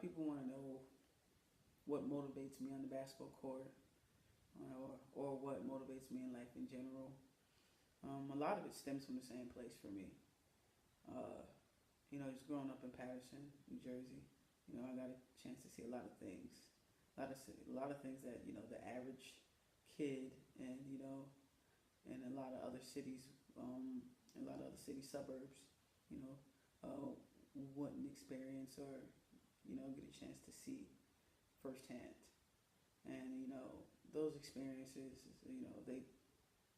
people want to know what motivates me on the basketball court, or what motivates me in life in general. A lot of it stems from the same place for me. Uh, just growing up in Patterson, New Jersey, I got a chance to see a lot of things, a lot of things that the average kid and and a lot of other cities, a lot of other city suburbs, you know, uh, wouldn't experience or get a chance to see firsthand. And those experiences,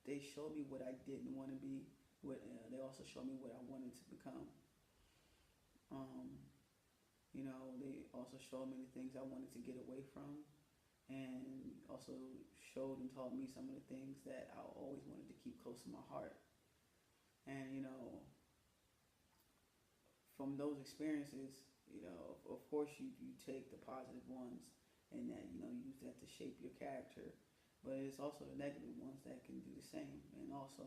they showed me what I didn't want to be. They also showed me what I wanted to become. Um, they also showed me the things I wanted to get away from, and also showed and taught me some of the things that I always wanted to keep close to my heart. And from those experiences, of course you take the positive ones, and that you use that to shape your character. But it's also the negative ones that can do the same, and also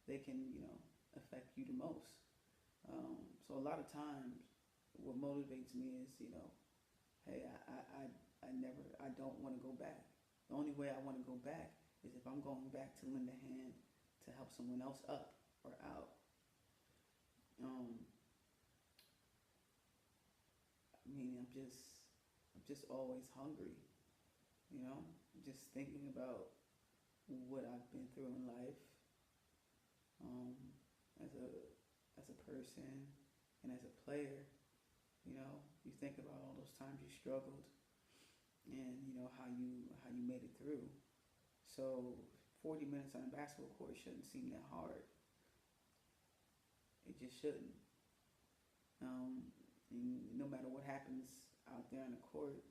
they can affect you the most. So a lot of times, what motivates me is hey, I don't want to go back. The only way I want to go back is if I'm going back to lend a hand to help someone else up or out. Um, I mean, I'm just always hungry. Just thinking about what I've been through in life, um, as a person and as a player. You think about all those times you struggled, and how you made it through. So 40 minutes on a basketball court shouldn't seem that hard. It just shouldn't. And no matter what happens out there on the court,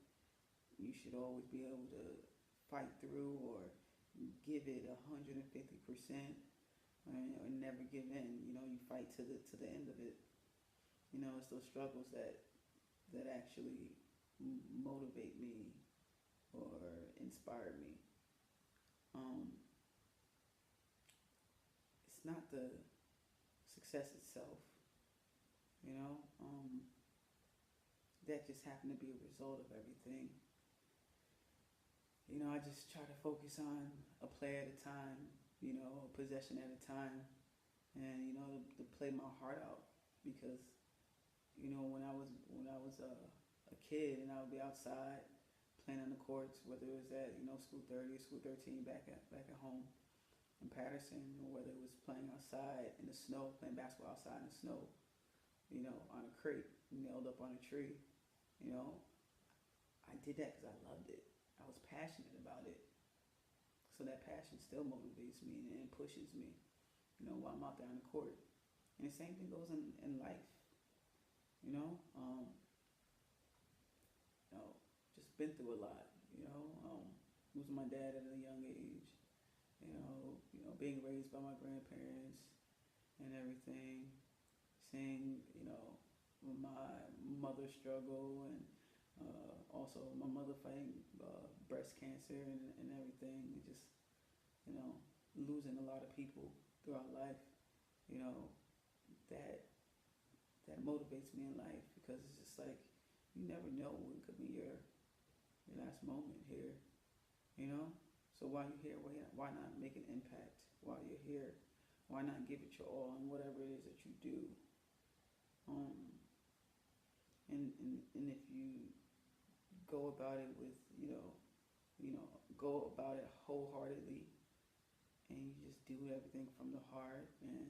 you should always be able to fight through or give it 150%, or never give in. You fight to the end of it. It's those struggles that actually motivate me or inspire me. It's not the success itself, you know. That just happened to be a result of everything. I just try to focus on a play at a time, a possession at a time, and to play my heart out. Because when I was a kid, and I would be outside playing on the courts, whether it was at school 30 or school 13 back at home in Patterson, or whether it was playing outside in the snow, playing basketball outside in the snow, on a crate nailed up on a tree. I did that because I loved it. I was passionate about it. So that passion still motivates me and pushes me, while I'm out there on the court. And the same thing goes in life, just been through a lot, losing my dad at a young age, being raised by my grandparents and everything, seeing, my mother struggle, and also my mother fighting breast cancer and everything, and just losing a lot of people throughout life. That motivates me in life, because it's just like you never know when could be your last moment here. So while you're here, why not make an impact while you're here? Why not give it your all in whatever it is that you do? And if you go about it with go about it wholeheartedly, and you just do everything from the heart and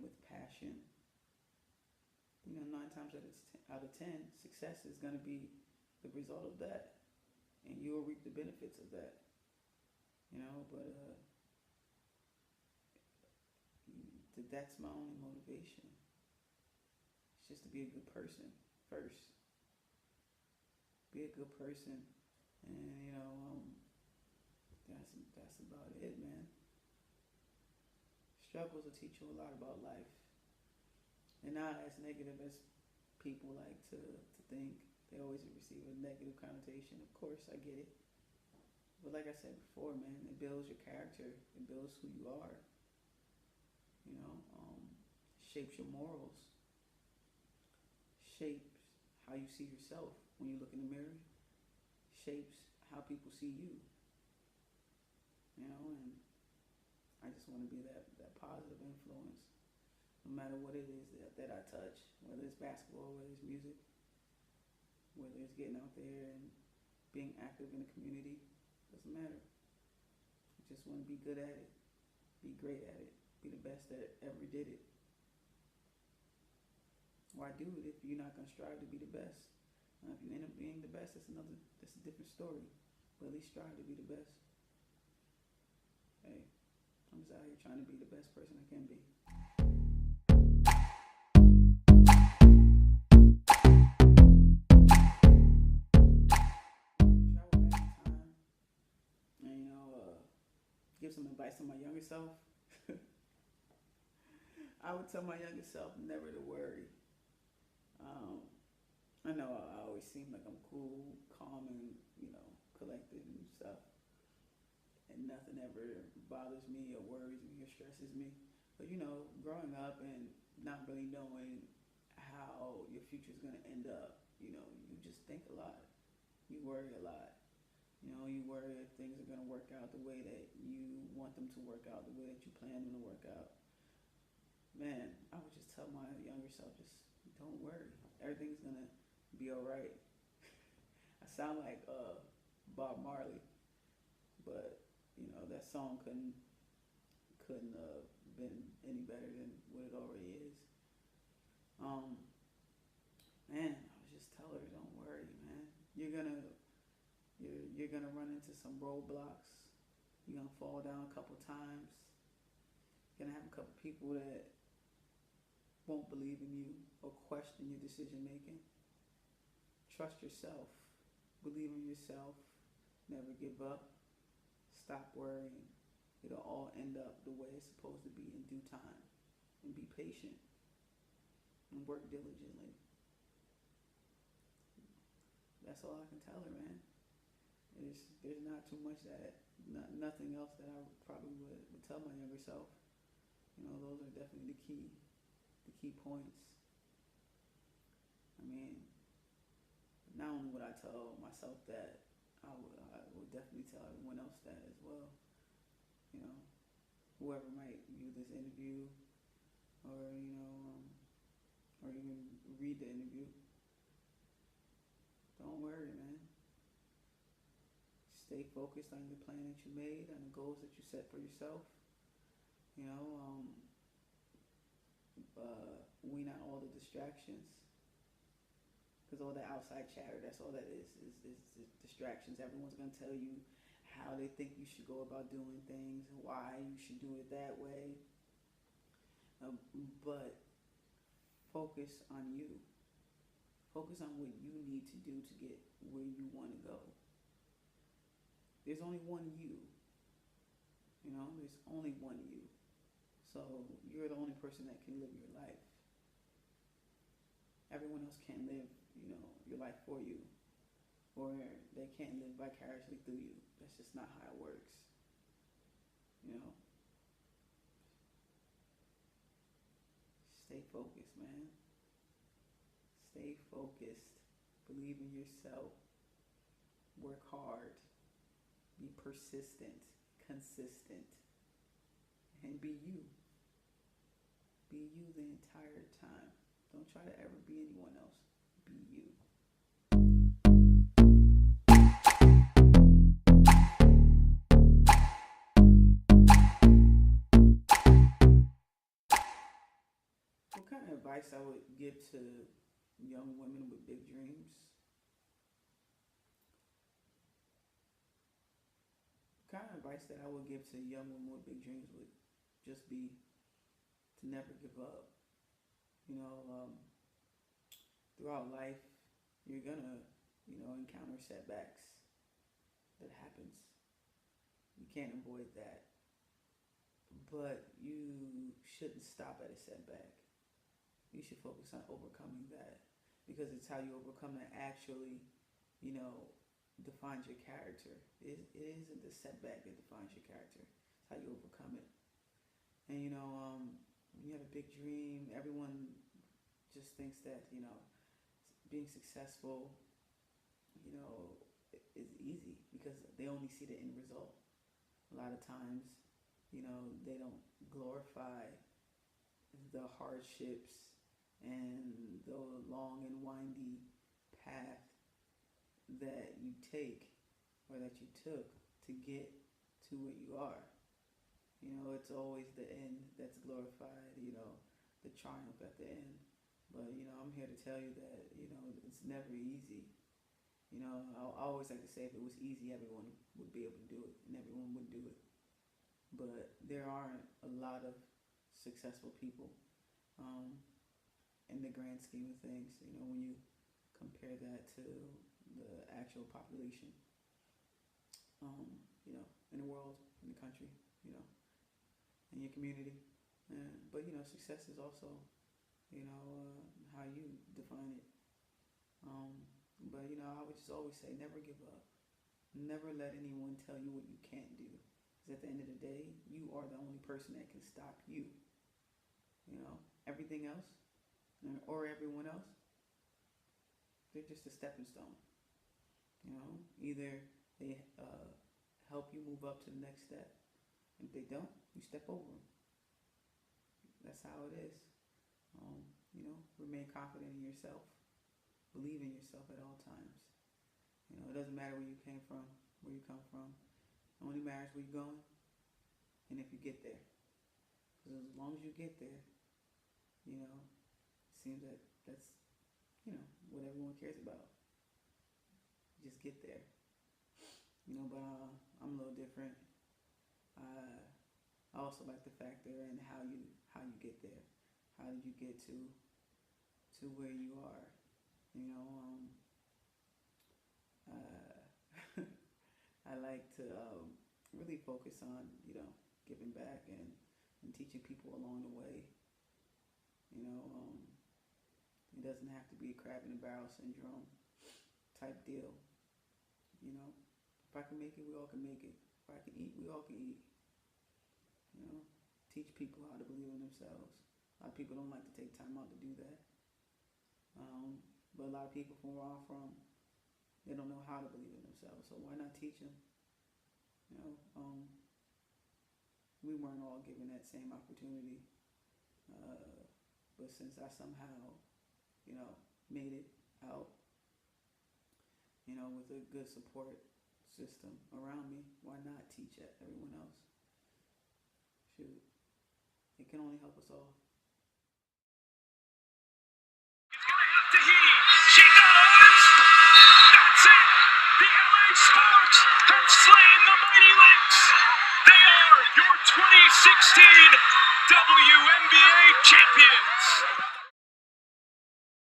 with passion, 9 times out of 10, success is going to be the result of that, and you will reap the benefits of that. But that's my only motivation. It's just to be a good person first. Be a good person, and that's about it, man. Struggles will teach you a lot about life. And not as negative as people like to think. They always receive a negative connotation. Of course, I get it. But like I said before, man, it builds your character. It builds who you are. Shapes your morals. Shapes how you see yourself. when you look in the mirror shapes how people see you. And I just want to be that positive influence, no matter what it is that I touch, whether it's basketball, whether it's music, whether it's getting out there and being active in the community. Doesn't matter. I just want to be good at it, be great at it, be the best that ever did it. Why do it if you're not gonna strive to be the best? If you end up being the best, that's a different story. But at least strive to be the best. Hey, I'm just out here trying to be the best person I can be. Travel back in time and give some advice to my younger self. I would tell my younger self never to worry. I know I always seem like I'm cool, calm, and collected and stuff, and nothing ever bothers me or worries me or stresses me. But growing up and not really knowing how your future's gonna end up, you just think a lot. You worry a lot. You worry if things are gonna work out the way that you want them to work out, the way that you plan them to work out. Man, I would just tell my younger self, just don't worry. Everything's gonna be all right. I sound like Bob Marley, but that song couldn't been any better than what it already is. Man, I would just tell her, don't worry, man. You're gonna run into some roadblocks. You're gonna fall down a couple times. You're gonna have a couple people that won't believe in you or question your decision making. Trust yourself. Believe in yourself. Never give up. Stop worrying. It'll all end up the way it's supposed to be in due time. And be patient. And work diligently. That's all I can tell her, man. There's not too much nothing else that I probably would tell my younger self. Those are definitely the key points. I mean, not only would I tell myself that, I would definitely tell everyone else that as well. Whoever might view this interview or or even read the interview, don't worry, man. Stay focused on the plan that you made, on the goals that you set for yourself. Wean out all the distractions. Because all the outside chatter, that's all that is distractions. Everyone's going to tell you how they think you should go about doing things, why you should do it that way. But focus on you. Focus on what you need to do to get where you want to go. There's only one you. There's only one you. So you're the only person that can live your life. Everyone else can't live, your life for you. Or they can't live vicariously through you. That's just not how it works. Stay focused, man. Stay focused. Believe in yourself. Work hard. Be persistent. Consistent. And be you. Be you the entire time. Don't try to ever be anyone else. Be you. What kind of advice I would give to young women with big dreams? What kind of advice that I would give to young women with big dreams would just be to never give up. Throughout life, you're gonna, encounter setbacks. That happens. You can't avoid that. But you shouldn't stop at a setback. You should focus on overcoming that. Because it's how you overcome that actually, defines your character. It isn't the setback that defines your character. It's how you overcome it. And when you have a big dream, everyone just thinks that being successful you know, is easy because they only see the end result. A lot of times, you know, they don't glorify the hardships and the long and windy path that you take or that you took to get to where you are. You know, it's always the end that's glorified, you know, the triumph at the end. But, you know, I'm here to tell you that, you know, it's never easy. You know, I always like to say if it was easy, everyone would be able to do it and everyone would do it. But there aren't a lot of successful people um, in the grand scheme of things. You know, when you compare that to the actual population, you know, in the world, in the country, you know, in your community. But you know, success is also, you know, how you define it. But you know, I would just always say, never give up. Never let anyone tell you what you can't do. Because at the end of the day, you are the only person that can stop you. You know, everything else or everyone else, they're just a stepping stone. You know, either they help you move up to the next step. If they don't, you step over them. That's how it is. You know, remain confident in yourself. Believe in yourself at all times. You know, it doesn't matter where you came from, where you come from. It only matters where you're going and if you get there. Because as long as you get there, you know, it seems that that's, you know, what everyone cares about. Just get there. You know, but I'm a little different. I also like to factor in how you get there. How did you get to where you are? You know, I like to really focus on, you know, giving back and teaching people along the way. You know, it doesn't have to be a crab in the barrel syndrome type deal. You know, if I can make it, we all can make it. If I can eat, we all can eat. You know, teach people how to believe in themselves. A lot of people don't like to take time out to do that. But a lot of people from where I'm from, they don't know how to believe in themselves. So why not teach them? You know, we weren't all given that same opportunity. But since I somehow, you know, made it out, you know, with a good support system around me, why not teach everyone else? Shoot, it can only help us all. It's going to have to heave. She does. That's it. The LLH Sports have slain the Mighty Lynx. They are your 2016 WNBA champions.